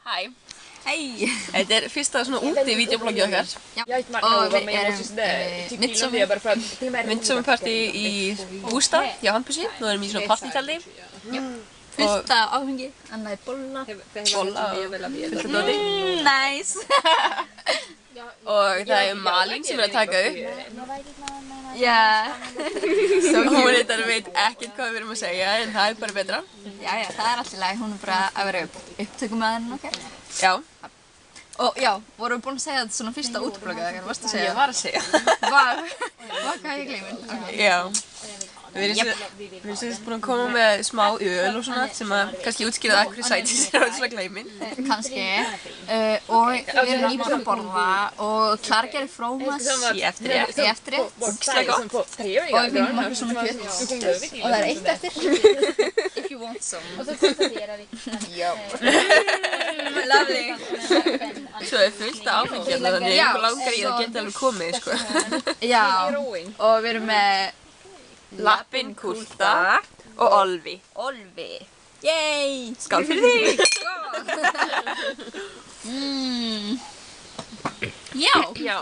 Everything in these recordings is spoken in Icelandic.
Hej. Hej. Det är första sån ute videobloggen här. Och vi är Midsommarparty i Bostad, Johanpussy. Nu är det mycket sån partytäldi. Fyllt av avhängi, annað bolla. Bolla och fullt av dodi. Nice. Och det är Malin som är att tagga upp. Ja. Hon vet ekkert hvað við erum að segja, en það er bara betra. Já, það er alltaf lag. Hún er bara að vera upptökumæðurinn okkar. Já. Og já, vorum við búin að segja þetta svona fyrsta útblogga, eða varstu að segja? Ég var að segja. Var hvað ég gleymin? Já. Við erum sérst búin að koma með smá öl og svona sem að kannski útskýra það hverju sætis er á svona gleymin. Kannski. Og við erum nýbúin að borða og Klara gerir frómas í eftirrétt. Ógeðslega gott. Og við fengum okkur svona kjött. Og það er eitt eftir. If you want some. Och så konstaterar vi. Já. Lovely. Svo er fullt af áfengi hérna, þannig að ykkur langar í það geta alveg komið, sko. Já. Og við erum með Lappin, Kulta og Olvi. Olvi. Yay! Skál fyrir því! Já. Já.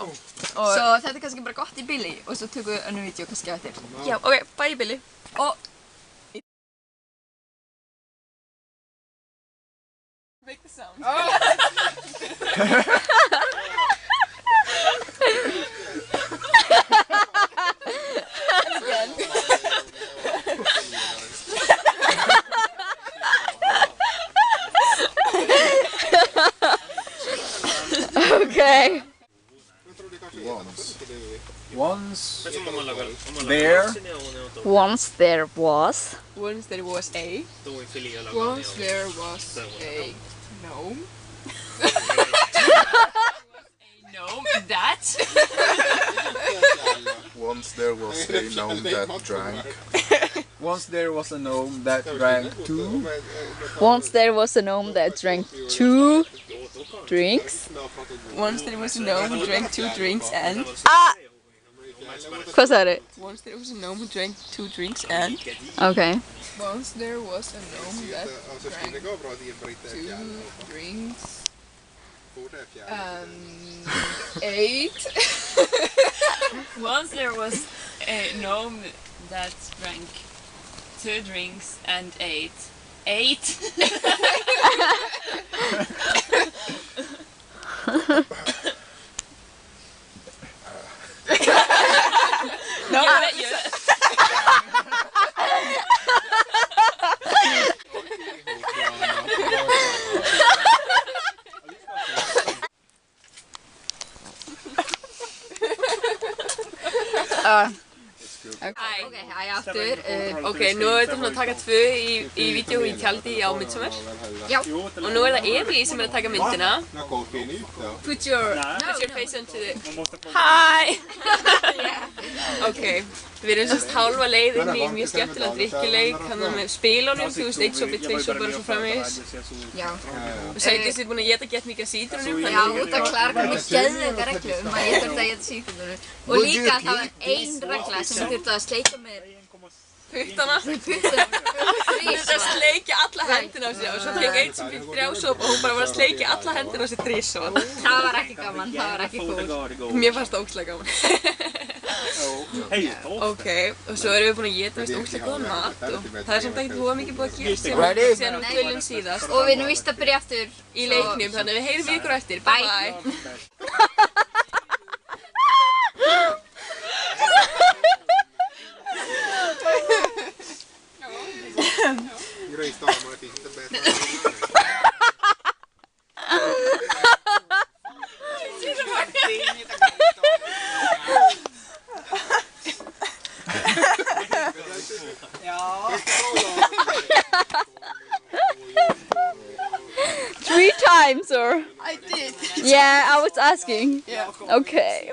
Svo þetta er kannski bara gott í bili og svo tökum við önnur vídeo kannski eftir. Já, ok, bye Billy. Og Make the sound. okay. Once there Once there was a Once there was a gnome. That. Once there was a gnome that drank. Once there was a gnome that drank two. Once there was a gnome that drank 2 drinks. Once there was a gnome who drank 2 drinks and... Hvað sagði? Once there was a gnome who drank 2 drinks and... Okay. Once there was a gnome that drank 2 drinks and ate. Once there was a gnome that drank 2 drinks and ate. No, Hæ aftur. Ok, nú er þetta svona að taka 2 í vídeo í tjaldi á Midsommar. Já. Og nú er það Evi sem er að taka myndina. Put your face into the... Hi! Ok, við erum sérst hálfa leið inn í mjög skemmtilega drikkjuleik, hann er með spilunum, þú veist, 1 sopi, 2 sopi og svo framvegis. Já. Og Sædís er búin að geta gett mikið af sítrunum. Já, út af Klara kom með geðveika reglu að ég þurfti að geta sítrunum. Og líka það var ein regla sem ég þurfti að sleika með puttana. Þú þurfti að sleikja alla hendina á sig og svo fekk einn sem fyrir 3 sopa og hún bara var að sleikja alla hendina á sig 3 sopa. Það var ekki gaman, það var ekki cool. Mér fannst það ógeðslega gaman. Ok, og svo erum við búin að geta ógeðslega góðan mat og það er samt ekkert mikið búið að gera síðan við tölum síðast. Og við erum víst að byrja aftur í leiknum, þannig að við heyrum ykkur eftir. Bye bye! Three times or? I did. Yeah, I was asking. Yeah. Okay.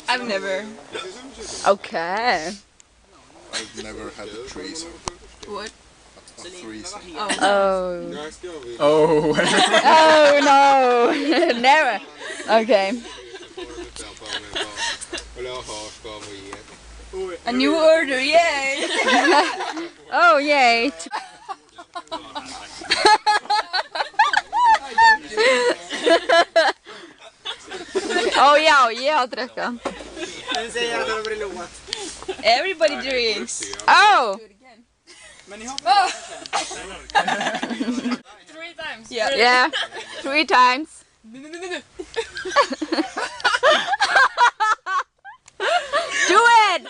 I've never. Okay. I've never had a threesome. What? A threesome. Oh. Oh. Oh no. Never. Okay. A new order, yay! Oh yay. Joo, jag har druckit. Everybody drinks. Oh! 3 times. Yeah, 3 times. Do it!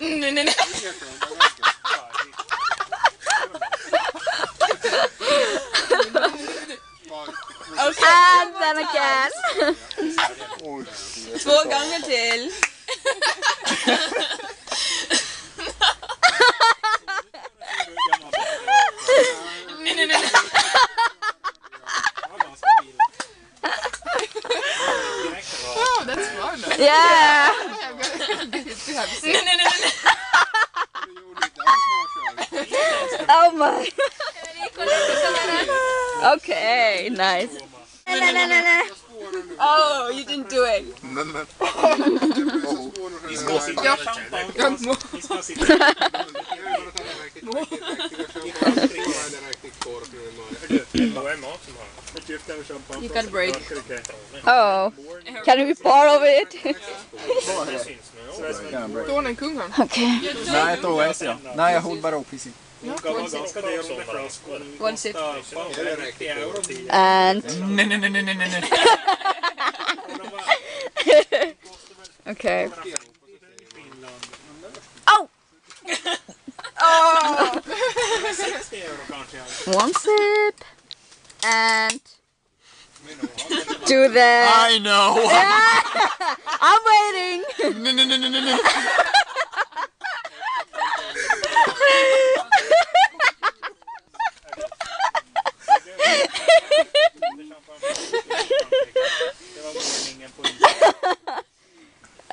And then again. 2 gånger till. Yeah. Oh my. Okay, nice. Oh, you didn't do it. You got a break. Oh, can we borrow it? Tuonen kungen. Okay. Nej, ett OS ja. Nej, jag håller bara upp i sin. One sip. And Nej. okay. Oh! Oh! 1 sip. And do the. I know! I'm waiting. Nej.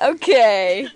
Okay.